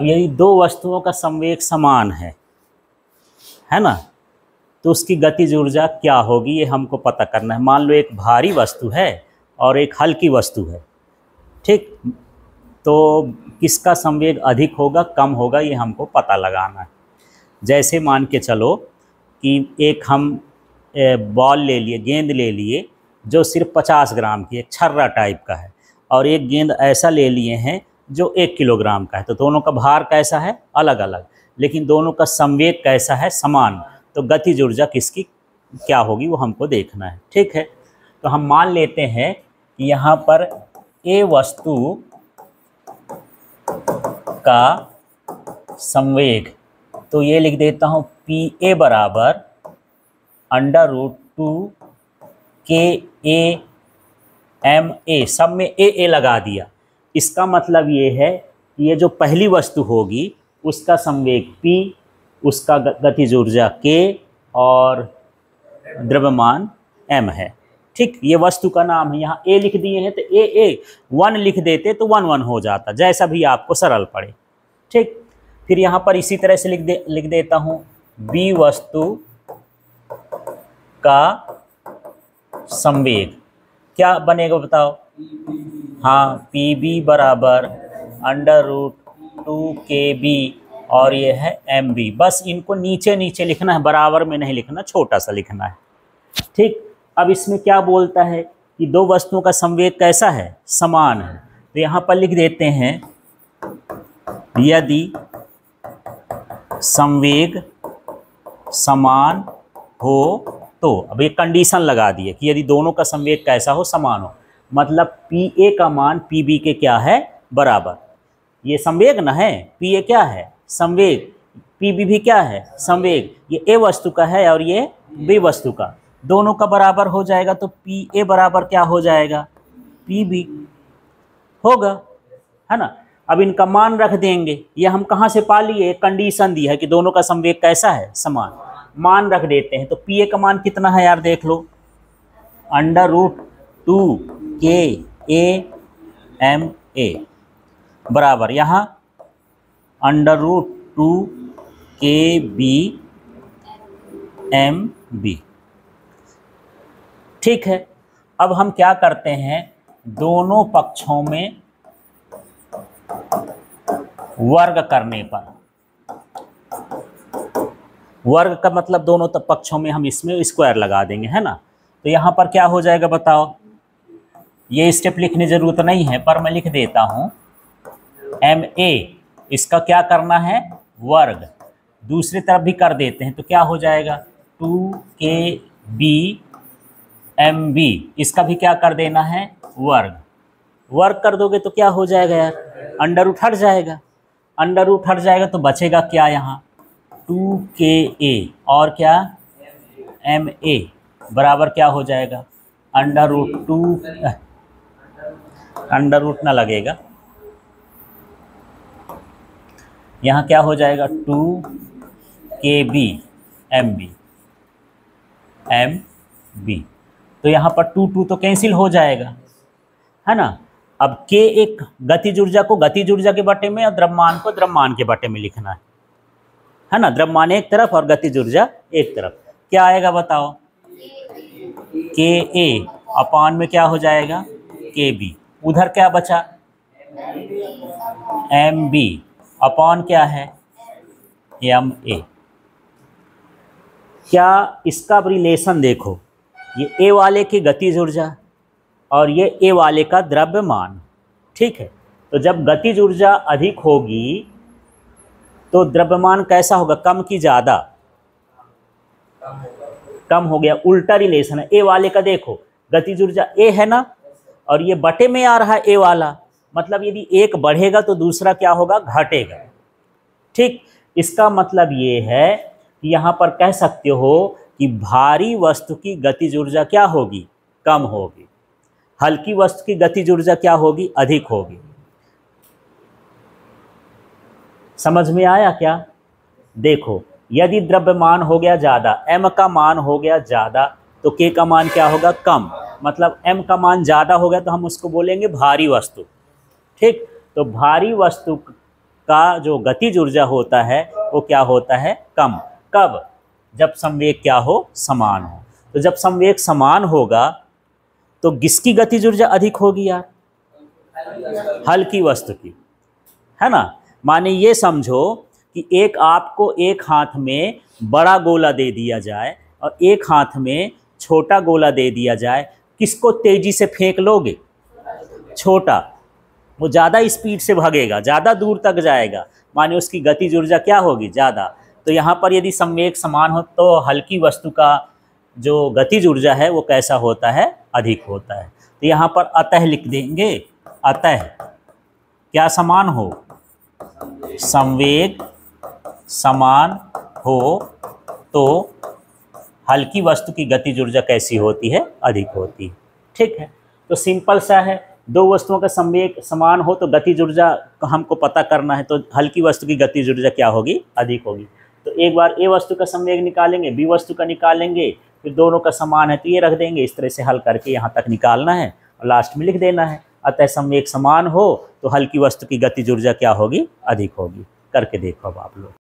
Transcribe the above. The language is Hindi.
यदि दो वस्तुओं का संवेग समान है ना, तो उसकी गतिज ऊर्जा क्या होगी ये हमको पता करना है। मान लो एक भारी वस्तु है और एक हल्की वस्तु है, ठीक, तो किसका संवेग अधिक होगा कम होगा ये हमको पता लगाना है। जैसे मान के चलो कि एक हम बॉल ले लिए, गेंद ले लिए जो सिर्फ 50 ग्राम की, एक छर्रा टाइप का है, और एक गेंद ऐसा ले लिए हैं जो 1 किलोग्राम का है। तो दोनों का भार कैसा है, अलग अलग, लेकिन दोनों का संवेग कैसा है, समान। तो गतिज ऊर्जा किसकी क्या होगी वो हमको देखना है, ठीक है। तो हम मान लेते हैं कि यहाँ पर ए वस्तु का संवेग, तो ये लिख देता हूँ पी ए बराबर √2 KA MA, सब में ए लगा दिया। इसका मतलब ये है कि ये जो पहली वस्तु होगी उसका संवेग P, उसका गतिज ऊर्जा K और द्रव्यमान M है, ठीक। ये वस्तु का नाम है, यहाँ A लिख दिए हैं तो A 1 लिख देते तो 1 1 हो जाता, जैसा भी आपको सरल पड़े, ठीक। फिर यहाँ पर इसी तरह से लिख देता हूँ B वस्तु का संवेग क्या बनेगा बताओ। हाँ, PB बराबर √2 KB और ये है MB। बस इनको नीचे नीचे लिखना है, बराबर में नहीं लिखना, छोटा सा लिखना है, ठीक। अब इसमें क्या बोलता है कि दो वस्तुओं का संवेग कैसा है, समान है। तो यहाँ पर लिख देते हैं यदि संवेग समान हो तो, अब ये कंडीशन लगा दिए कि यदि दोनों का संवेग कैसा हो, समान हो, मतलब PA का मान PB के क्या है, बराबर। ये संवेग ना है, PA क्या है, संवेग, PB भी क्या है, संवेग। ये A वस्तु का है और ये B वस्तु का, दोनों का बराबर हो जाएगा तो PA बराबर क्या हो जाएगा, PB होगा, है ना। अब इनका मान रख देंगे, ये हम कहाँ से पा लिए, कंडीशन दी है कि दोनों का संवेग कैसा है, समान। मान रख देते हैं तो PA का मान कितना है यार, देख लो, √2 KA MA बराबर यहाँ √2 KB MB, ठीक है। अब हम क्या करते हैं, दोनों पक्षों में वर्ग करने पर, वर्ग का मतलब दोनों पक्षों में हम इसमें स्क्वायर लगा देंगे, है ना। तो यहाँ पर क्या हो जाएगा बताओ, ये स्टेप लिखने जरूरत नहीं है पर मैं लिख देता हूँ MA, इसका क्या करना है, वर्ग। दूसरी तरफ भी कर देते हैं तो क्या हो जाएगा 2KB MB, इसका भी क्या कर देना है, वर्ग। वर्ग कर दोगे तो क्या हो जाएगा यार, अंडर हट जाएगा, अंडर हट जाएगा तो बचेगा क्या यहाँ 2KA और क्या MA बराबर क्या हो जाएगा √2, अंडर रूट ना लगेगा, यहाँ क्या हो जाएगा 2KB MB। तो यहाँ पर 2 तो कैंसिल हो जाएगा, है ना। अब K एक गतिज ऊर्जा को गतिज ऊर्जा के बटे में और द्रव्यमान को द्रव्यमान के बटे में लिखना है ना। द्रव्यमान एक तरफ और गतिज ऊर्जा एक तरफ, क्या आएगा बताओ, KA अपान में क्या हो जाएगा KB, उधर क्या बचा MB अपान क्या है MA। क्या इसका रिलेशन देखो, ये A वाले की गतिज ऊर्जा और ये A वाले का द्रव्यमान, ठीक है। तो जब गतिज ऊर्जा अधिक होगी तो द्रव्यमान कैसा होगा, कम की ज़्यादा, कम हो गया, उल्टा रिलेशन है। A वाले का देखो गतिज ऊर्जा A है ना, और ये बटे में आ रहा है A वाला, मतलब यदि एक बढ़ेगा तो दूसरा क्या होगा, घटेगा, ठीक। इसका मतलब ये है कि यहाँ पर कह सकते हो कि भारी वस्तु की गतिज ऊर्जा क्या होगी, कम होगी, हल्की वस्तु की गतिज ऊर्जा क्या होगी, अधिक होगी। समझ में आया क्या, देखो यदि द्रव्यमान हो गया ज़्यादा, M का मान हो गया ज़्यादा, तो K का मान क्या होगा, कम, मतलब M का मान ज़्यादा हो गया तो हम उसको बोलेंगे भारी वस्तु, ठीक। तो भारी वस्तु का जो गतिज ऊर्जा होता है वो क्या होता है, कम। कब? जब संवेग क्या हो, समान हो। तो जब संवेग समान होगा तो किसकी गतिज ऊर्जा अधिक होगी यार? हल्की वस्तु की, है ना। माने ये समझो कि एक आपको एक हाथ में बड़ा गोला दे दिया जाए और एक हाथ में छोटा गोला दे दिया जाए, किसको तेजी से फेंक लोगे? छोटा। वो ज़्यादा स्पीड से भागेगा, ज़्यादा दूर तक जाएगा, माने उसकी गतिज ऊर्जा क्या होगी, ज़्यादा। तो यहाँ पर यदि संवेग समान हो तो हल्की वस्तु का जो गतिज ऊर्जा है वो कैसा होता है, अधिक होता है। तो यहाँ पर अतः लिख देंगे, अतः क्या समान हो, संवेग समान हो तो हल्की वस्तु की गतिज ऊर्जा कैसी होती है, अधिक होती है। ठीक है, तो सिंपल सा है, दो वस्तुओं का संवेग समान हो तो गतिज ऊर्जा हमको पता करना है, तो हल्की वस्तु की गतिज ऊर्जा क्या होगी, अधिक होगी। तो एक बार ए वस्तु का संवेग निकालेंगे, बी वस्तु का निकालेंगे, फिर दोनों का समान है तो ये रख देंगे। इस तरह से हल करके यहाँ तक निकालना है और लास्ट में लिख देना है, अतः संवेग समान हो तो हल्की वस्तु की गतिज ऊर्जा क्या होगी, अधिक होगी। करके देखो अब आप लोग।